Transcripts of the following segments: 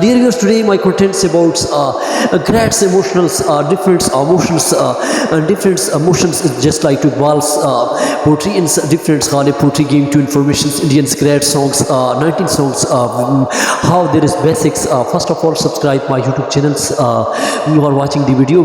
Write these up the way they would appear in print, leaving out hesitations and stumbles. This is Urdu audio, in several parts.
Dear viewers, today my contents about great emotions, different emotions, different emotions, just like to Iqbal's poetry in different Ghalib poetry gave to informations, Indians great songs, 19 songs, how there is basics. First of all, subscribe my YouTube channels. You are watching the video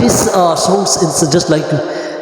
This songs is just like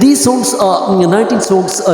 These songs are 19 songs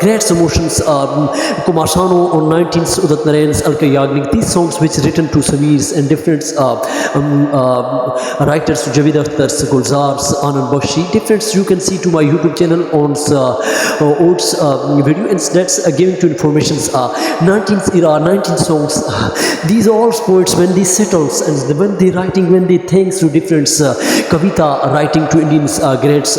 great emotions, Kumar Sanu on 19th, Udit Narayan, Alka Yagnik. These songs which written to Sameers and different writers, Javed Akhtar, Gulzar, Anand Bakshi, different you can see to my YouTube channel on Oats video, and that's giving to informations 19th era, 19 songs. These are all poets when they settles and when they writing, when they thanks to different kavita writing to Indians greats,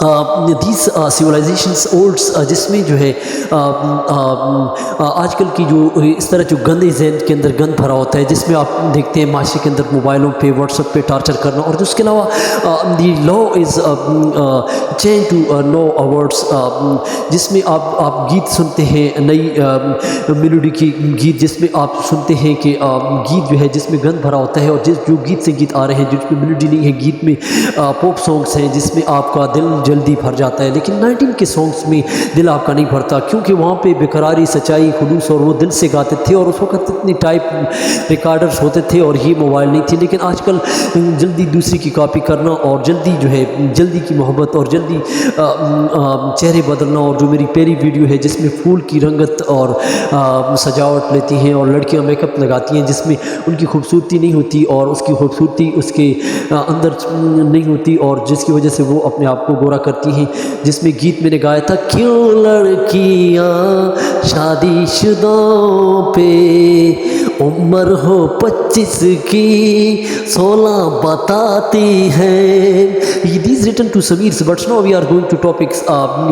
these civilisations olds جس میں جو ہے آج کل کی جو اس طرح جو گندے ذہن کے اندر گند بھرا ہوتا ہے، جس میں آپ دیکھتے ہیں معاشرے کے اندر موبائلوں پہ واٹس ایپ پہ ٹارچر کرنا، اور اس کے علاوہ the law is change to new words, جس میں آپ گیت سنتے ہیں، نئی میلوڈی کی گیت جس میں آپ سنتے ہیں کہ گیت جو ہے جس میں گند بھرا ہوتا ہے، اور جو گیت سے گیت آ رہے ہیں جس میں میلوڈی نہیں ہے، گیت میں پاپ سانگس ہیں جس میں آپ کا دل جلدی بھر جاتا ہے، لیکن 19 کے سانگس میں دل آپ کا نہیں بھرتا، کیونکہ وہاں پہ بیقراری، سچائی، خلوص، اور وہ دل سے گاتے تھے، اور اس وقت اتنی ٹائپ ریکارڈرز ہوتے تھے اور یہ موبائل نہیں تھی. لیکن آج کل جلدی دوسری کی کاپی کرنا، اور جلدی جو ہے جلدی کی محبت، اور جلدی چہرے بدلنا، اور جو میری پہلی ویڈیو ہے جس میں پھول کی رنگت اور سجاوٹ لیتی ہیں، اور لڑکیاں میک اپ لگاتی ہیں جس میں ان کی خوبصورتی نہیں ہوتی، اور اس کی خوبصورتی اس کے اندر نہیں ہوتی، اور جس کی وجہ سے وہ اپنے آپ کو گورا کرتی ہیں، جس میں گیت میں نے گایا تھا، کیوں لڑکیاں شادی شدوں پہ عمر ہو 25 کی 16 بتاتی ہیں. These written to Sumerians but now we are going to topics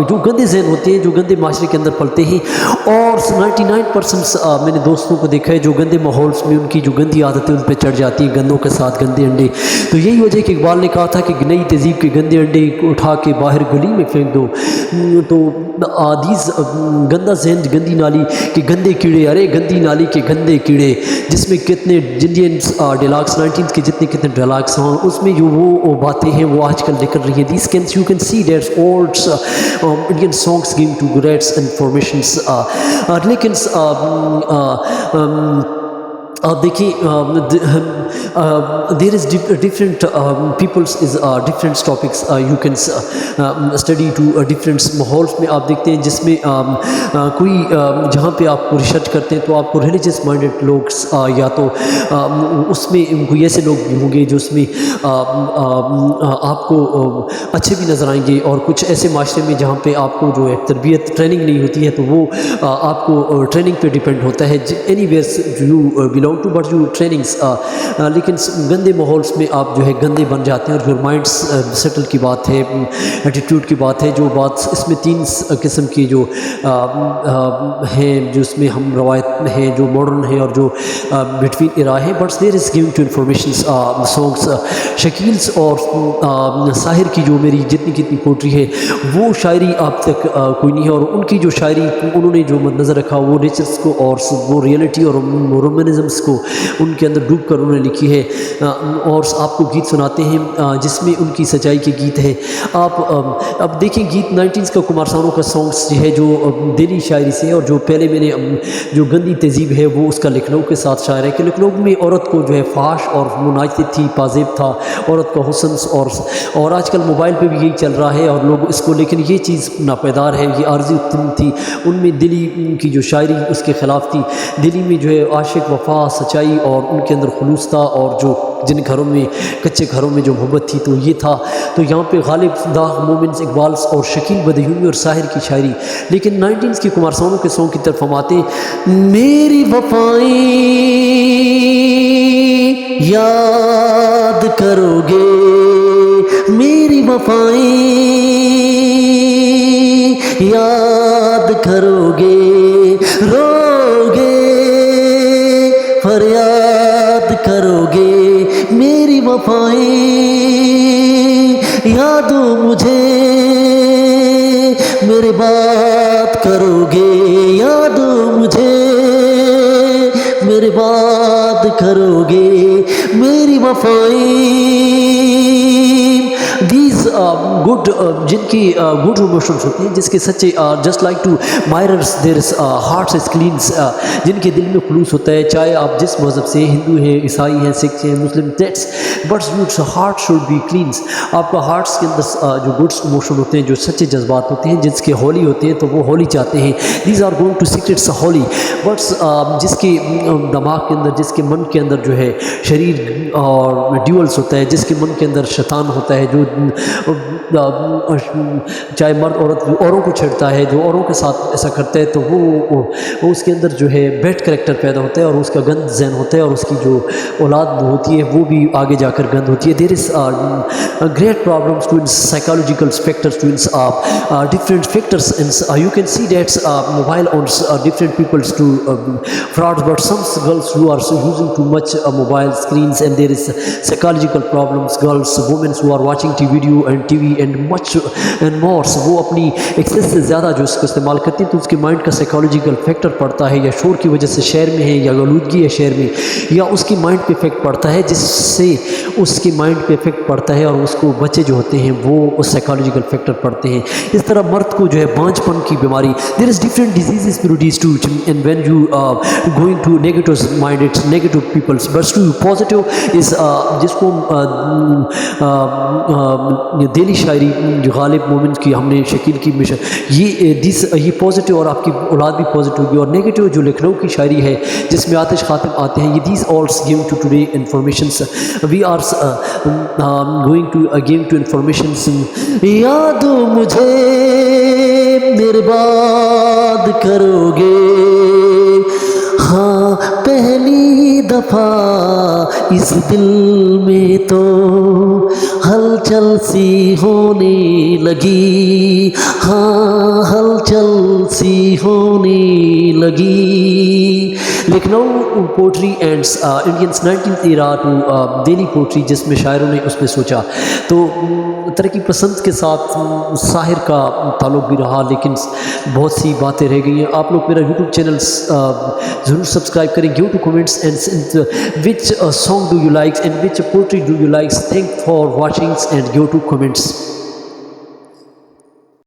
جو گندے ذہن ہوتے ہیں، جو گندے معاشرے کے اندر پلتے ہیں، اور 99% میں نے دوستوں کو دیکھا ہے جو گندے ماحولس میں ان کی جو گندی عادتیں ان پہ چڑھ جاتی ہیں، گندوں کے ساتھ گندے انڈے. تو یہی وجہ ہے کہ اقبال نے کہا تھا کہ نئی تہذیب کے گندے انڈے اٹھا کے باہر گلی میں پھینک دو. تو دیز گندا ذہن، گندی نالی کے گندے کیڑے، ارے گندی نالی کے گندے کیڑے، جس میں کتنے انڈینس ڈیلاکس 19 کے جتنے ڈیلاکس ہیں، اس میں جو وہ باتیں ہیں وہ آج کل نکل رہی ہیں. These can you can see that's old Indian songs giving to greats informations. لیکن آپ دیکھیں there is different peoples is different topics you can study to different ماحولس میں. آپ دیکھتے ہیں جس میں کوئی جہاں پہ آپ کو ریسرچ کرتے ہیں تو آپ کو ریلیجیس مائنڈیڈ لوگ یا تو اس میں کوئی ایسے لوگ ہوں گے جو اس میں آپ کو اچھے بھی نظر آئیں گے، اور کچھ ایسے معاشرے میں جہاں پہ آپ کو جو ہے تربیت ٹریننگ نہیں ہوتی ہے تو وہ آپ کو ٹریننگ پہ ڈیپینڈ ہوتا ہے. Anywheres you belong to but you trainings. لیکن گندے ماحولس میں آپ جو ہے گندے بن جاتے ہیں، اور پھر مائنڈ سیٹل کی بات ہے، ایٹیٹیوڈ کی بات ہے. جو بات اس میں 3 قسم کی جو ہیں، جو اس میں ہم روایت ہیں، جو ماڈرن ہیں، اور جو بٹوین ایرا ہے. But there is giving to informations songs. شکیلس اور ساحر کی جو میری جتنی پوٹری ہے وہ شاعری آپ تک کوئی نہیں ہے، اور ان کی جو شاعری انہوں نے جو مد نظر رکھا وہ نیچرس کو اور وہ ریئلٹی اور رومنزمس کو ان کے اندر ڈوب کر انہوں نے لکھی ہے، اور آپ کو گیت سناتے ہیں جس میں ان کی سچائی کے گیت ہیں. آپ اب دیکھیں گیت 19 کا کمار سانو کا سانگس جو ہے جو دلی شاعری سے، اور جو پہلے میں نے جو گندی تہذیب ہے وہ اس کا لکھنؤ کے ساتھ شاعر ہے کہ لکھنؤ میں عورت کو جو ہے فحش اور مناجتی تھی، پازیب تھا عورت کا حسن، اور آج کل موبائل پہ بھی یہی چل رہا ہے اور لوگ اس کو، لیکن یہ چیز ناپیدار ہے، یہ عارضی تھی. ان میں دلی کی جو شاعری اس کے خلاف تھی. دلی میں جو ہے عاشق، وفا، سچائی، اور ان کے اندر خلوص تھا، اور جو جن گھروں میں کچے گھروں میں جو محبت تھی تو یہ تھا. تو یہاں پہ غالب داغ مومنز، اقبالس اور شکیل بدیومی اور ساحر کی شاعری. لیکن 19 کے کمار سانو کے سانگ کی طرف ہم آتے ہیں. میری وفائیں یاد کرو گے، میری وفائیں یاد کرو گے، رو گے فریاد کرو گے، میری وفائیں یادو مجھے میرے بات کرو گے، یادو مجھے میرے بات کرو گے، میری وفائیں. دیز گڈ جن کی گڈ ایموشنس ہوتے ہیں، جس کے سچے just like to mirrors their hearts is cleans, جن کے دل میں خلوص ہوتا ہے، چاہے آپ جس مذہب سے، ہندو ہیں، عیسائی ہیں، سکھ ہیں، مسلم، that's but your heart should be cleans. آپ کا ہارٹس کے اندر جو گڈ ایموشن ہوتے ہیں، جو سچے جذبات ہوتے ہیں، جس کے ہولی ہوتے ہیں تو وہ ہولی چاہتے ہیں. These are going to secrets holy. But جس کے دماغ کے اندر، جس کے من کے اندر جو ہے شریر اور ڈیولس ہوتا ہے، جس کے من کے اندر شیطان ہوتا ہے، جو چاہے مرد عورت اوروں کو چھیڑتا ہے، جو اوروں کے ساتھ ایسا کرتا ہے، تو وہ اس کے اندر جو ہے بیڈ کریکٹر پیدا ہوتا ہے اور اس کا گند ذہن ہوتا ہے، اور اس کی جو اولاد ہوتی ہے وہ بھی آگے جا کر گند ہوتی ہے. دیر از great problems to psychological factors to different factors, and you can see that mobile owns different peoples to frauds, but some girls who are using too much mobile screens, and there is psychological problems. Girls, women who are watching video and much and more, so وہ اپنی ایکسیس سے زیادہ جو اس کو استعمال کرتی ہیں تو اس کے مائنڈ کا سائیکالوجیکل فیکٹر پڑتا ہے، یا شور کی وجہ سے شہر میں ہے، یا آلودگی ہے شہر میں، یا اس کی مائنڈ پہ افیکٹ پڑتا ہے، جس سے اس کے مائنڈ پہ افیکٹ پڑتا ہے اور اس کو بچے جو ہوتے ہیں وہ اس سائیکالوجیکل فیکٹر پڑتے ہیں. اس طرح مرد کو جو ہے بانجھ پن کی بیماری، there is different diseases produce to, and when you going to negative mind it's negative peoples بس ٹو پازیٹیو از، جس کو دہلی شاعری جو غالب مومن کی ہم نے شکیل کی مشن، یہ پازیٹیو اور آپ کی اولاد بھی پازیٹیو ہوگی، اور نیگیٹو جو لکھنؤ کی شاعری ہے جس میں آتش خاتم آتے ہیں، یہ these also giving to today informations we are going to informations. یاد مجھے میرے باد کرو گے، ہاں پہلی دفعہ اس دل میں تو ہلچل سی ہونے لگی، ہاں ہلچل سی ہونے لگی. Lucknow poetry ends Indians 19th era to Delhi poetry, جس میں شاعروں نے اس میں سوچا تو ترقی پسند کے ساتھ ساحر کا تعلق بھی رہا، لیکن بہت سی باتیں رہ گئی ہیں. آپ لوگ میرا یوٹیوب چینل ضرور سبسکرائب کریں. Give to comments and which song do you like and which poetry do you like. Thank for watching and give to comments.